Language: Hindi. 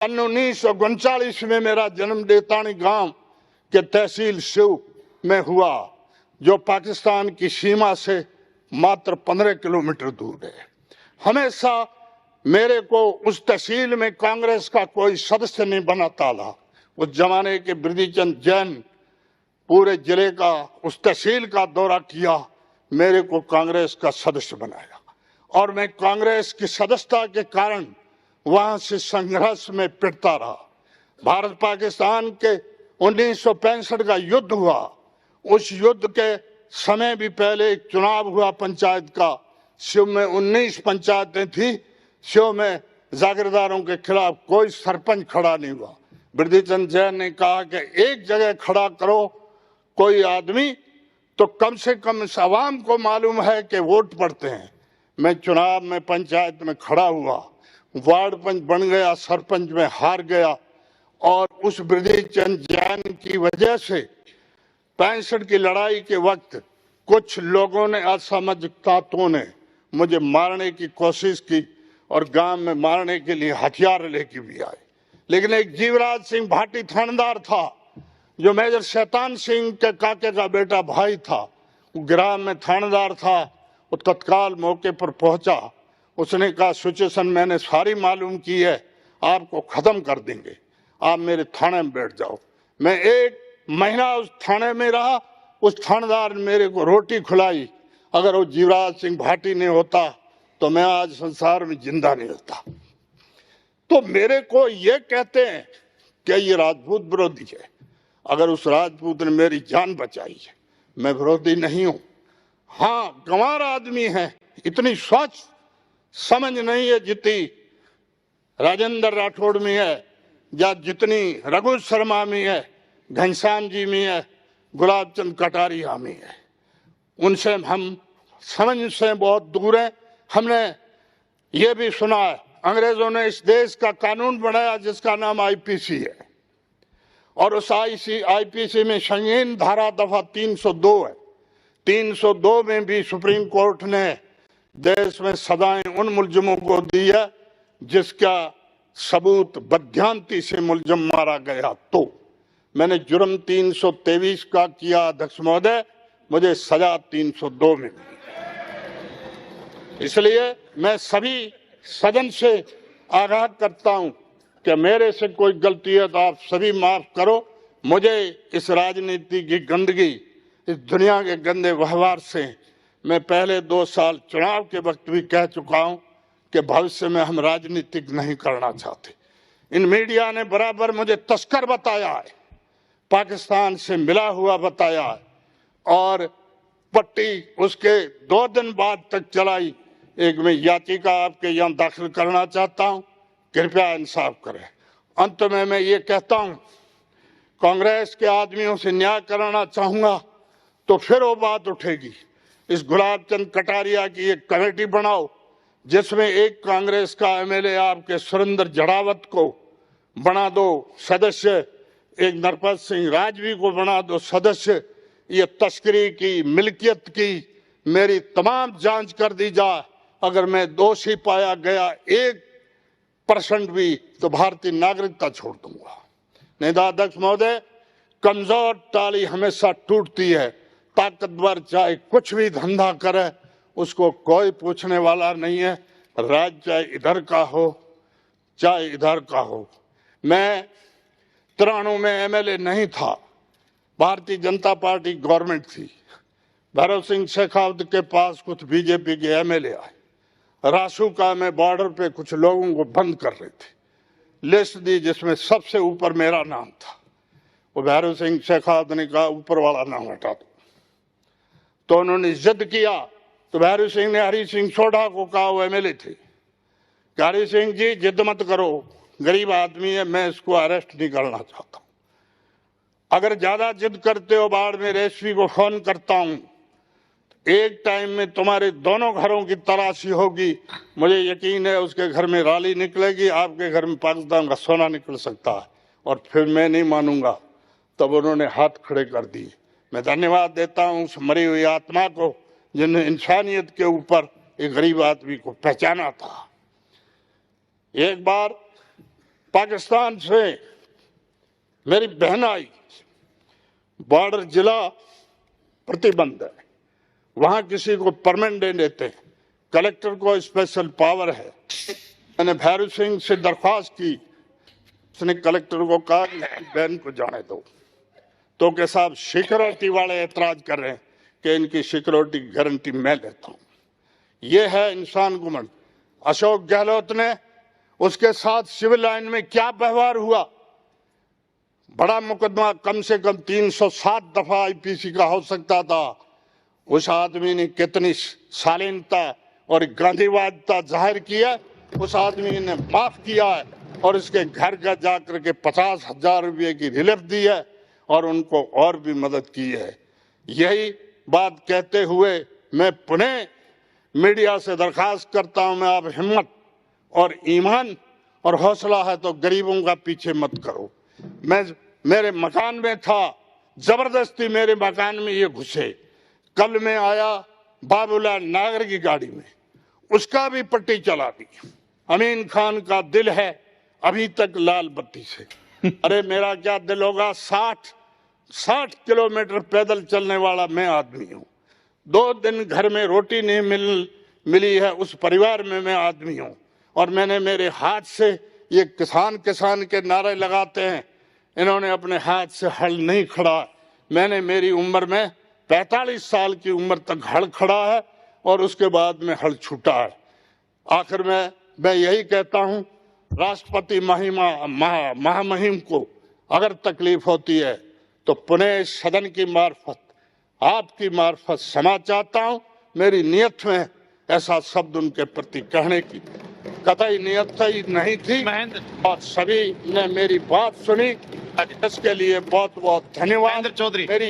सन 1939 में मेरा जन्म देतानी गांव के तहसील शिव में हुआ, जो पाकिस्तान की सीमा से मात्र 15 किलोमीटर दूर है। हमेशा मेरे को उस तहसील में कांग्रेस का कोई सदस्य नहीं बनाता था। उस जमाने के बिरदीचंद जैन पूरे जिले का, उस तहसील का दौरा किया, मेरे को कांग्रेस का सदस्य बनाया और मैं कांग्रेस की सदस्यता के कारण वहां से संघर्ष में पिटता रहा। भारत पाकिस्तान के 1965 का युद्ध हुआ। उस युद्ध के समय भी पहले एक चुनाव हुआ पंचायत का। शिव में 19 पंचायतें थी। शिव में जागीरदारों के खिलाफ कोई सरपंच खड़ा नहीं हुआ। बिरदीचंद जैन ने कहा कि एक जगह खड़ा करो कोई आदमी, तो कम से कम इस आवाम को मालूम है कि वोट पड़ते हैं। मैं चुनाव में पंचायत में खड़ा हुआ, वार्ड पंच बन गया, सरपंच में हार गया और उस बिरदीचंद जैन की वजह से 65 की लड़ाई के वक्त कुछ लोगों ने, असामाजिक ताकतों ने मुझे मारने की कोशिश की और गांव में मारने के लिए हथियार लेके भी आए। लेकिन एक जीवराज सिंह भाटी थानेदार था, जो मेजर शैतान सिंह के काके का बेटा भाई था, वो ग्राम में थानेदार था। वो तत्काल मौके पर पहुंचा। उसने कहा सिचुएशन मैंने सारी मालूम की है, आपको खत्म कर देंगे, आप मेरे थाने में बैठ जाओ। मैं 1 महीना उस थाने में रहा। उस थानेदार ने मेरे को रोटी खिलाई। अगर वो जीवराज सिंह भाटी नहीं होता तो मैं आज संसार में जिंदा नहीं होता। तो मेरे को ये कहते हैं कि ये राजपूत विरोधी है। अगर उस राजपूत ने मेरी जान बचाई है, मैं विरोधी नहीं हूं। हाँ, गंवार आदमी है, इतनी सोच समझ नहीं है जितनी राजेंद्र राठौड़ में है, या जितनी रघु शर्मा में है, घनश्याम जी में है, गुलाब चंद कटारिया में है। उनसे हम समझ से बहुत दूर हैं। हमने ये भी सुना है अंग्रेजों ने इस देश का कानून बनाया जिसका नाम आईपीसी है, और उस आईपीसी में संगीन धारा दफा 302 है। 302 में भी सुप्रीम कोर्ट ने देश में सजाएं उन मुलजिमों को दी है जिसका सबूत बदध्यांति से मुलजिम मारा गया। तो मैंने जुर्म 323 का किया अध्यक्ष महोदय, मुझे सजा 302 में मिली। इसलिए मैं सभी सदन से आगाह करता हूं कि मेरे से कोई गलती है तो आप सभी माफ करो। मुझे इस राजनीति की गंदगी, इस दुनिया के गंदे व्यवहार से मैं पहले 2 साल चुनाव के वक्त भी कह चुका हूं कि भविष्य में हम राजनीतिक नहीं करना चाहते। इन मीडिया ने बराबर मुझे तस्कर बताया है, पाकिस्तान से मिला हुआ बताया है, और पट्टी उसके 2 दिन बाद तक चलाई। एक मैं याचिका आपके यहाँ दाखिल करना चाहता हूं, कृपया इंसाफ करें। अंत में मैं ये कहता हूं, कांग्रेस के आदमियों से न्याय कराना चाहूंगा तो फिर वो बात उठेगी। इस गुलाब चंद कटारिया की एक कमेटी बनाओ जिसमें एक कांग्रेस का एमएलए आपके सुरेंद्र जड़ावत को बना दो सदस्य, एक नरपत सिंह राजवी को बना दो सदस्य। ये तस्करी की, मिल्कियत की मेरी तमाम जांच कर दी जाए। अगर मैं दोषी पाया गया 1% भी तो भारतीय नागरिकता छोड़ दूंगा। नहीं तो अध्यक्ष महोदय, कमजोर टाली हमेशा टूटती है। ताकतवर चाहे कुछ भी धंधा करे, उसको कोई पूछने वाला नहीं है। राज्य चाहे इधर का हो चाहे इधर का हो। मैं 93 में एमएलए नहीं था, भारतीय जनता पार्टी गवर्नमेंट थी। भैरव सिंह शेखावत के पास कुछ बीजेपी के एमएलए आए। रासुका में बॉर्डर पे कुछ लोगों को बंद कर रहे थे। लिस्ट दी जिसमें सबसे ऊपर मेरा नाम था। वो भैरव सिंह शेखावत ने कहा ऊपर वाला नाम हटा दो। तो उन्होंने जिद किया तो भैरव सिंह ने हरि सिंह सोढ़ा को कहा, वो एमएलए थे, हरि सिंह जी जिद मत करो, गरीब आदमी है, मैं इसको अरेस्ट नहीं करना चाहता। अगर ज्यादा जिद करते हो बाढ़ में एसपी को फोन करता हूं, एक टाइम में तुम्हारे दोनों घरों की तलाशी होगी। मुझे यकीन है उसके घर में राली निकलेगी, आपके घर में पाकिस्तान का सोना निकल सकता है, और फिर मैं नहीं मानूंगा। तब उन्होंने हाथ खड़े कर दिए। मैं धन्यवाद देता हूं उस मरी हुई आत्मा को जिन्हें इंसानियत के ऊपर एक गरीब आदमी को पहचाना था। एक बार पाकिस्तान से मेरी बहन आई, बॉर्डर जिला प्रतिबंध है, वहां किसी को परमिट दे देते हैं, कलेक्टर को स्पेशल पावर है। मैंने भैरू सिंह से दरख्वास्त की, उसने कलेक्टर को कहा कि बहन को जाने दो, तो के साहब सिक्योरिटी वाले एतराज कर रहे हैं कि इनकी सिक्योरिटी गारंटी मैं लेता हूं। ये है इंसान गुमंड। अशोक गहलोत ने उसके साथ सिविल लाइन में क्या व्यवहार हुआ, बड़ा मुकदमा कम से कम 307 दफा आईपीसी का हो सकता था। उस आदमी ने कितनी शालीनता और गांधीवादिता जाहिर किया, उस आदमी ने माफ किया है और इसके घर का जाकर के 50,000 रुपये की रिलीफ दी है और उनको और भी मदद की है। यही बात कहते हुए मैं पुनः मीडिया से दरखास्त करता हूं, मैं आप हिम्मत और ईमान और हौसला है तो गरीबों का पीछे मत करो। मैं मेरे मकान में था, जबरदस्ती मेरे मकान में ये घुसे। कल मैं आया बाबूलाल नागर की गाड़ी में, उसका भी पट्टी चला दी। अमीन खान का दिल है अभी तक लाल बत्ती से। अरे मेरा क्या दिल होगा, 60 किलोमीटर पैदल चलने वाला मैं आदमी हूं। 2 दिन घर में रोटी नहीं मिली है, उस परिवार में मैं आदमी हूं। और मैंने मेरे हाथ से, ये किसान के नारे लगाते हैं, इन्होंने अपने हाथ से हल नहीं खड़ा। मैंने मेरी उम्र में 45 साल की उम्र तक हल खड़ा है और उसके बाद में हल छूटा है। आखिर में मैं यही कहता हूं, राष्ट्रपति महामहिम को अगर तकलीफ होती है तो पुनः सदन की मार्फत, आपकी मार्फत क्षमा चाहता हूं। मेरी नियत में ऐसा शब्द उनके प्रति कहने की कतई नियत ही नहीं थी और सभी ने मेरी बात सुनी, इसके लिए बहुत बहुत धन्यवाद। चौधरी। मेरी